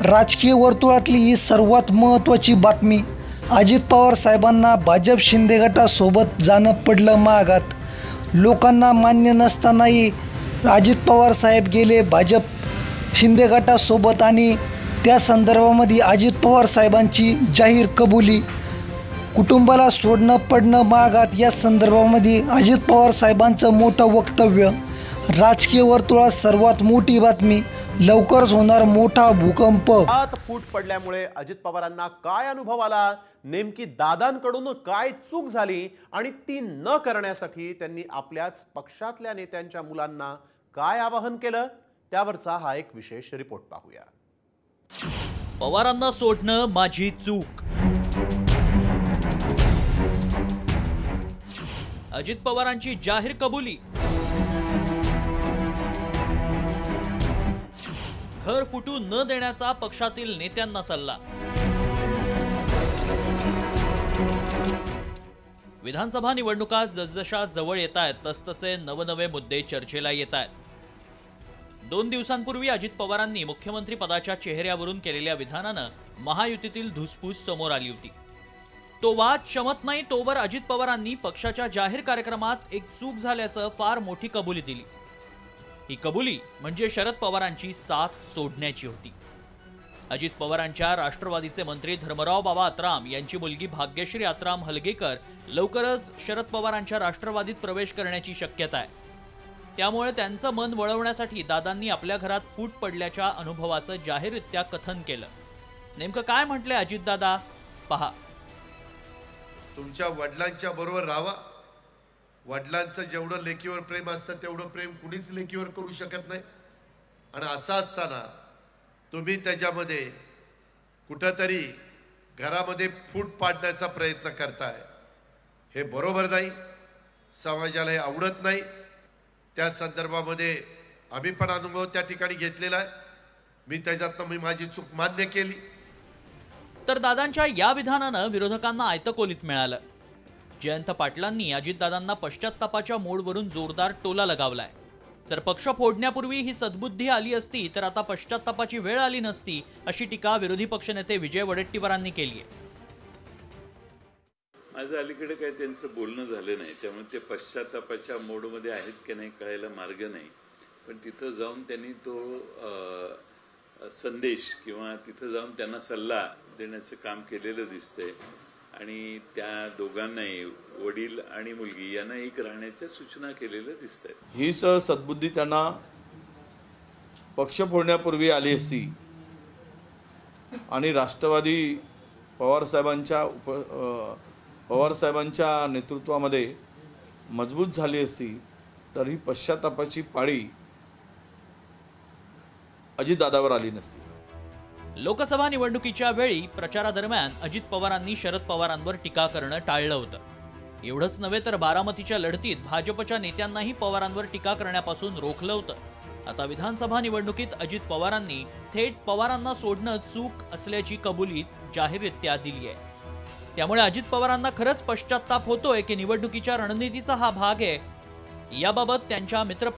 राजकीय वर्तुळातली ही सर्वात महत्त्वाची बातमी. अजित पवार साहेबांना भाजप शिंदे गटासोबत जाणं पडलं महागात. लोकांना मान्य नसतानाही अजित पवार साहेब गेले भाजप शिंदे गटासोबत आणि त्या संदर्भामध्ये अजित पवार साहेबांची जाहीर कबुली. कुटुंबाला सोडणं पडणं महागात या संदर्भामध्ये अजित पवार साहेबांचं मोठं वक्तव्य. राजकीय वर्तुळात सर्वात मोठी बातमी. लवकरच होणार मोठा भूकंप. फूट पडल्यामुळे अजित पवारांना काय अनुभव आला, नेमकी दादांकडून काय चूक झाली आणि ती न करण्यासाठी त्यांनी आपल्याच पक्षातल्या नेत्यांच्या मुलांना काय आवाहन केलं, त्यावरचा हा एक विशेष रिपोर्ट पाहूया. पवारांना सोडणं माझी चूक. अजित पवारांची जाहीर कबुली. घर फुटू न देण्याचा पक्षातील नेत्यांना सल्ला. विधानसभा निवडणुका जसजशा जवळ येत आहेत तसतसे नवनवे मुद्दे चर्चेला येत आहेत. 2 दिवसांपूर्वी अजित पवारांनी मुख्यमंत्री पदाच्या चेहऱ्यावरून केलेल्या विधानानं महायुतीतील धुसफूस समोर आली होती. तो वाद शमत नाही तोवर अजित पवारांनी पक्षाच्या जाहीर कार्यक्रमात एक चूक झाल्याचं फार मोठी कबुली दिली. ही कबुली म्हणजे शरद पवारांची साथ सोडण्याची होती. अजित पवारांच्या राष्ट्रवादीचे मंत्री धर्मराव बाबा आत्राम यांची मुलगी भाग्यश्री आत्राम हलगेकर लवकरच शरद पवारांच्या राष्ट्रवादीत प्रवेश करण्याची शक्यता आहे. त्यामुळे त्यांचं मन वळवण्यासाठी दादांनी आपल्या घरात फूट पडल्याच्या अनुभवाचं जाहीररित्या कथन केलं. नेमकं काय म्हटले अजितदादा पहा. तुमच्या वडिलांच्या बरोबर राहावा. वडिलांचं जेवढं लेकीवर प्रेम असतं तेवढं प्रेम कुणीच लेकीवर करू शकत नाही. आणि असं असताना तुम्ही त्याच्यामध्ये कुठंतरी घरामध्ये फूट पाडण्याचा प्रयत्न करताय. हे बरोबर नाही, समाजाला हे आवडत नाही. त्या संदर्भामध्ये आम्ही पण अनुभव त्या ठिकाणी घेतलेला आहे. मी त्याच्यातनं मी माझी चूक मान्य केली. तर दादांच्या या विधानानं विरोधकांना आयतकोलीत मिळालं. जयंत पाटलांनी अजितदादांना पश्चात्तापाच्या मोडवरून जोरदार टोला लगावलाय. तर पक्ष फोडण्यापूर्वी ही सद्बुद्धी आली असती तर आता पश्चात्तापाची वेळ आली नसती, अशी टीका विरोधी पक्षनेते विजय वडेट्टीवारांनी केली आहे. माझं अलीकडे काही त्यांचं बोलणं झालं नाही, त्यामुळे ते पश्चात्तापाच्या मोडमध्ये आहेत की नाही कळायला मार्ग नाही. पण तिथं जाऊन त्यांनी तो संदेश किंवा तिथं जाऊन त्यांना सल्ला देण्याचं काम केलेलं दिसतंय. आणि त्या दोघांनाही, वडील आणि मुलगी यांना एक राहण्याच्या सूचना केलेल्या दिसत आहेत. हीच सद्बुद्धी त्यांना पक्ष फोडण्यापूर्वी आली असती आणि राष्ट्रवादी पवारसाहेबांच्या नेतृत्वामध्ये मजबूत झाली असती तर ही पश्चात्तापाची पाळी अजितदादावर आली नसती. लोकसभा निवडणुकीच्या वेळी प्रचारादरम्यान अजित पवारांनी शरद पवारांवर टीका करणं टाळलं होतं. एवढंच नव्हे तर बारामतीच्या लढतीत भाजपच्या नेत्यांनाही पवारांवर टीका करण्यापासून रोखलं होतं. आता विधानसभा निवडणुकीत अजित पवारांनी थेट पवारांना सोडणं चूक असल्याची कबुलीच जाहीररित्या दिली आहे. त्यामुळे अजित पवारांना खरंच पश्चात्ताप होतोय की निवडणुकीच्या रणनीतीचा हा भाग आहे, याबाबत त्यांच्या मित्र